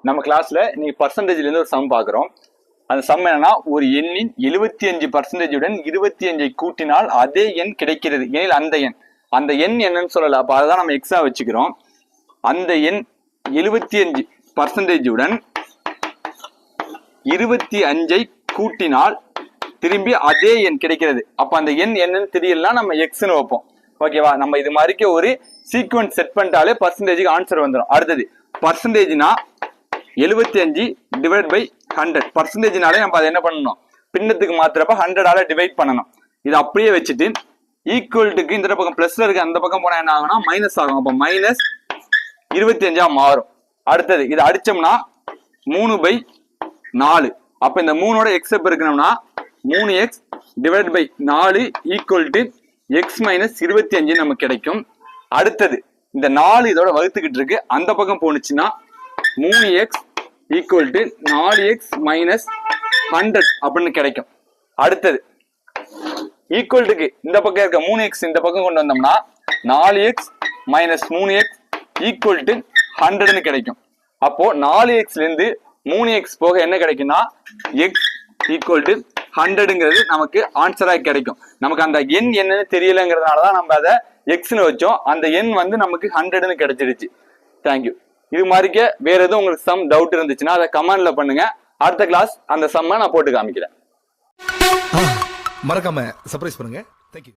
நம்ம கிளாஸ்ல இன்னைக்கு பர்சன்டேஜ்ல இருந்து ஒரு சம் பாக்குறோம். அந்த சம் என்னன்னா, ஒரு எண்ணின் 75% 25 கூட்டினால் அதே எண் கிடைக்கிறது எனில் அந்த எண் என்னன்னு சொல்லல. அப்ப அதான் நம்ம எக்ஸா வச்சுக்கிறோம். அந்த எண் 75% 25 கூட்டினால் திரும்பி அதே எண் கிடைக்கிறது. அப்ப அந்த எண் என்னன்னு தெரியலன்னா நம்ம எக்ஸ்ன்னு வைப்போம். ஓகேவா? நம்ம இது மாதிரிக்கு ஒரு சீக்வன்ஸ் செட் பண்ணிட்டாலே பர்சன்டேஜுக்கு ஆன்சர் வந்துடும். அடுத்தது பர்சன்டேஜ்னா 75 டிவைட் பை 100. பர்சன்டேஜ்னாலே நம்ம அதை என்ன பண்ணணும், பின்னத்துக்கு மாத்திரப்ப 100ஆல டிவைட் பண்ணணும். இது அப்படியே வச்சுட்டு ஈக்குவல்ட்டுக்கு இந்த பக்கம் பிளஸ்ல இருக்கு, அந்த பக்கம் போனா என்ன ஆகும்னா மைனஸ் ஆகும். அப்ப மைனஸ் 25 மாறும். அடுத்தது இது அடிச்சோம்னா 3/4. அப்ப இந்த 3ஓட எக்ஸ் பெருக்கணும்னா 3x divide by 4 equal to x minus 25 நமக்கு கிடைக்கும். அடுத்தது இந்த 4 இதோட வகுத்துக்கிட்டு இருக்கு, அந்த பக்கம் போனுச்சுன்னா 3x equal to 4x minus 100 அப்படின்னு கிடைக்கும். அடுத்தது ஈக்குவல்ட்டுக்கு இந்த பக்கம் இருக்க 3x இந்த பக்கம் கொண்டு வந்தோம்னா 4x minus 3x equal to 100 கிடைக்கும். அப்போ 4xல இருந்து 3x போக என்ன கிடைக்கும்னா x ஈக்குவல் டு 100ங்கிறது நமக்கு ஆன்சரா கிடைக்கும். நமக்கு அந்த எண் என்னன்னு தெரியலங்கிறதுனாலதான் நம்ம அதை எக்ஸ்னு வச்சோம். அந்த எண் வந்து நமக்கு 100ன்னு கிடைச்சிருச்சு. தேங்க்யூ. இது மாதிரிக்க வேற எதுவும் உங்களுக்கு சம் டவுட் இருந்துச்சுன்னா அதை கமெண்ட்ல பண்ணுங்க. அடுத்த கிளாஸ் அந்த சம்மை நான் போட்டு காமிக்கிறேன். மறக்காம சர்ப்ரைஸ் பண்ணுங்க.